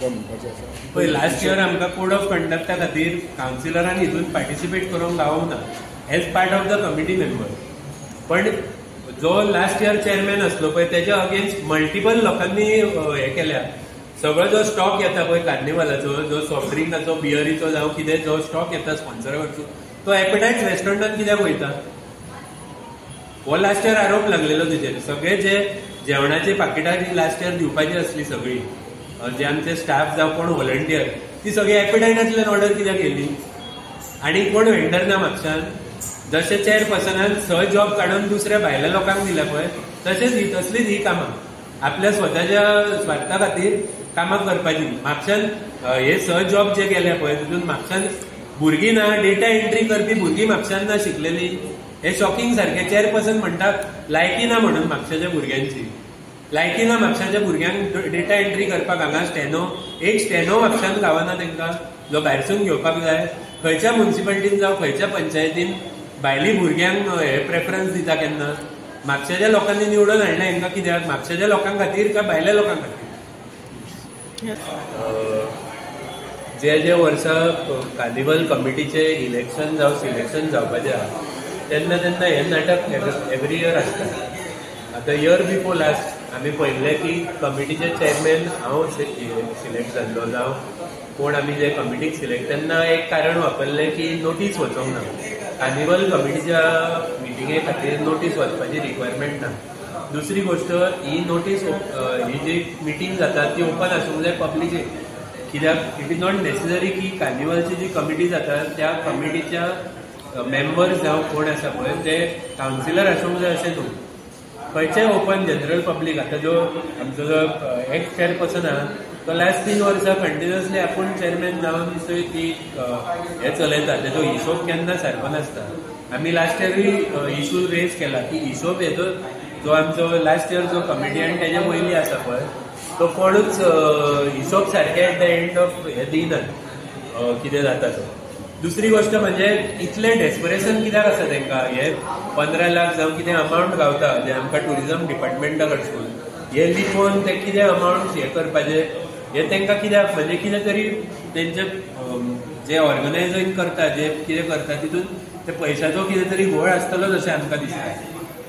तुमकां म्हणपाचें आसा? पळय लास्ट इयर आमकां कोड ऑफ कंडक्टा खातीर कावन्सिलरान हितून पार्टिसिपेट करूंक गावोंक ना as part of the committee member. पण जो लास्ट इयर चेअरमॅन असलो पळय तेच्या अगेन्स्ट मल्टिपल लोकांनी हे केल्या. सगळो जो स्टॉक येता पळय कार्निवलाचो, जो सॉफ्ट ड्रिंकाचो बियरीचो जावं कितें जो स्टॉक येता स्पॉन्सरा कडसून, तो एपेटायट रेस्टॉरंटान कित्याक वयता? हो लास्ट इयर आरोप लागलेलो तेजेर. सगळे जे जेवणाची पाकिटां लास्ट इयर दिवपाची असली सगळी, जे आमचे स्टाफ जावं कोण व्हॉलंटियर, ती सगळी एपेटायटांतल्यान ऑर्डर कित्याक केली? आणि कोण वेंडर ना म्हापशान? जशे चेअरपर्सनान 6 जॉब काढून दुसऱ्या भायल्या लोकांक दिल्या पळय, तशेंच ही तसलीच ही कामां आपल्या स्वताच्या स्वार्था खातीर कामां करपाची. म्हापशान हे 6 जॉब जे गेले पळय तितून म्हापशान भुरगीं ना, डेटा एंट्री करपी भुरगीं म्हापशान ना शिकलेली. हे शॉकिंग सारखे. चेअरपर्सन म्हणटात लायकी ना म्हणून म्हापशाच्या भुरग्यांची. लायकी ना म्हापशाच्या भुरग्यांक डेटा एंट्री करपाक. हांगा स्टेनो एक स्टेनो म्हापशान गावना तांकां, जो भायरसून घेवपाक जाय. खंयच्या म्युन्सिपालिटीन जावं खंयच्या पंचायतीन भायली भुरग्यांक हे प्रेफरन्स दिता केन्ना? म्हापशाच्या लोकांनी निवडून हाडले हांकां कित्याक? म्हापशाच्या लोकां खातीर काय भायल्या लोकां खातीर? जे जे वर्सा कार्निवल कमिटीचे इलेक्शन जावं सिलेक्शन जावपाचें आहा तेन्ना तेन्ना हें नाटक एवरी इयर आसता. आतां इयर बिफोर लास्ट आमी पळयल्लें की कमिटीचे चेअरमॅन हांव सिलेक्ट जाल्लो जावं कोण आमी जे कमिटीक सिलेक्ट, तेन्ना एक कारण वापरलें की नोटीस वचोंक ना. कार्निवल कमिटीच्या मिटिंगे खातीर नोटीस वचपाची रिक्वायरमेंट ना. दुसरी गोष्ट, ही नोटीस ही जी मिटींग जाता ती ओपन आसूंक जाय पब्लिकेक. कित्याक इट इज नॉट नेसेसरी की कार्निवलची जी कमिटी जाता त्या कमिटीच्या मेंबर्स जावं कोण आसा पळय ते कावन्सिलर आसूंक जाय अशें न्हू. खंयचेय ओपन जनरल पब्लीक. आतां जो आमचो जो एक्स चेअरपर्सन आहा तो लास्ट 3 वर्सां कंटिन्युअसली आपूण चेअरमॅन जावन ती हे चलयता, तेजो हिशोब केन्ना सारको नासता. आमी लास्ट इयरूय इशू रेज केला की हिशोब हेजो जो आमचो लास्ट इयर जो कमिटी आनी तेज्या पयलीं आसा पळय तो कोणूच हिशोब सारके एट द एंड ऑफ हे दिनात कितें जाता तो. दुसरी गोष्ट म्हणजे इतलें डेस्परेशन कित्याक आसा तांकां? हे 15 लाख जावं कितें अमावंट गावता जे आमकां टुरिझम डिपार्टमेंटा कडसून, हे लिपोवन ते कितें अमावंट हे करपाचे हे तांकां कित्याक? म्हणजे कितें तरी तेंचे जे ऑर्गनायझिंग करता, जे कितें करता तितून ते पयशाचो कितें तरी घोळ आसतलो जशें आमकां दिसता.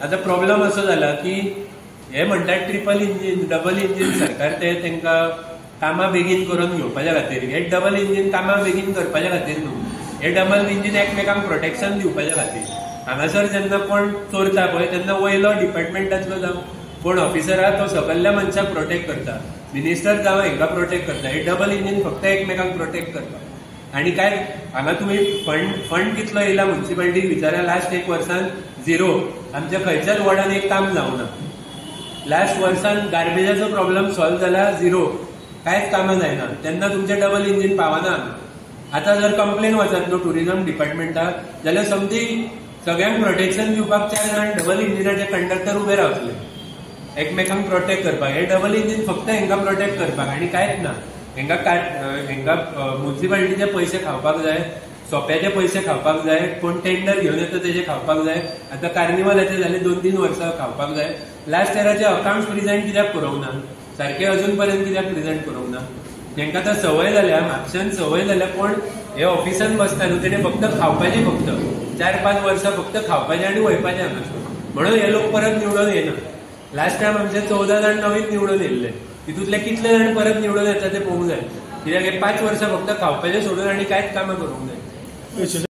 आतां प्रॉब्लम असो जाला की हे म्हणटात ट्रिपल इंजीन डबल इंजीन सरकार ते तांकां कामां बेगीन करून घेवपाच्या खातीर. हे डबल इंजीन कामां बेगीन करपाच्या खातीर न्हू, हे डबल इंजीन एकमेकांक प्रोटेक्शन दिवपाच्या खातीर. हांगासर जेन्ना कोण चोरता पळय तेन्ना वयलो डिपार्टमेंटांतलो जावं कोण ऑफिसर आहा तो सकयल्ल्या मनशाक प्रोटेक्ट करता, मिनिस्टर जावं हांकां प्रोटेक्ट करता. हे डबल इंजीन फक्त एकमेकांक प्रोटेक्ट करता. आनी काय हांगा तुमी फंड कितलो येयला म्युन्सिपालिटीक विचारा. लास्ट 1 वर्सान 0. आमच्या खंयच्याच वॉर्डान एक काम जावंक ना. लास्ट वर्सान गार्बेजाचो प्रॉब्लम सॉल्व जाला 0. कांयच कामां जायना. तेन्ना तुमचे डबल इंजीन पावना. आतां जर कंप्लेन वचत न्हू टुरिझम डिपार्टमेंटाक जाल्यार सगळ्यांक प्रोटेक्शन दिवपाक 4 जाण डबल इंजिनाचे कंडक्टर उबे रावतले एकमेकांक प्रोटेक्ट करपाक. हे डबल इंजीन फक्त हांकां प्रोटेक्ट करपाक आनी कांयच ना. हांकां म्युन्सिपालिटीचे पयशे खावपाक जाय, सोप्याचे पयशे खावपाक जाय, कोण टेंडर घेवन येता तेजे खावपाक जाय. आतां कार्निवलाचे जाले 2-3 वर्सां खावपाक जाय. लास्ट इयराचे अकाउंट्स प्रिझेंट कित्याक करूंक ना? सारखे अजून पर्यंत कित्याक प्रिझेंट करूंक ना? तांकां आतां संवय जाल्या, म्हापशान संवय जाल्या. कोण हे ऑफिसान बसता न्हू तेणे फक्त खावपाचें, फक्त 4-5 वर्सां फक्त खावपाचें आनी वयपाचें हांगासून. म्हणून हे लोक परत निवडून येना. लास्ट टायम आमचे 14 जाण नवीन निवडून येयल्ले. तितूंतले कितले जाण परत निवडून येता ते पळोवंक जाय. कित्याक हे 5 वर्सां फक्त खावपाचें सोडून आनी कांयच कामां करूंक जाय.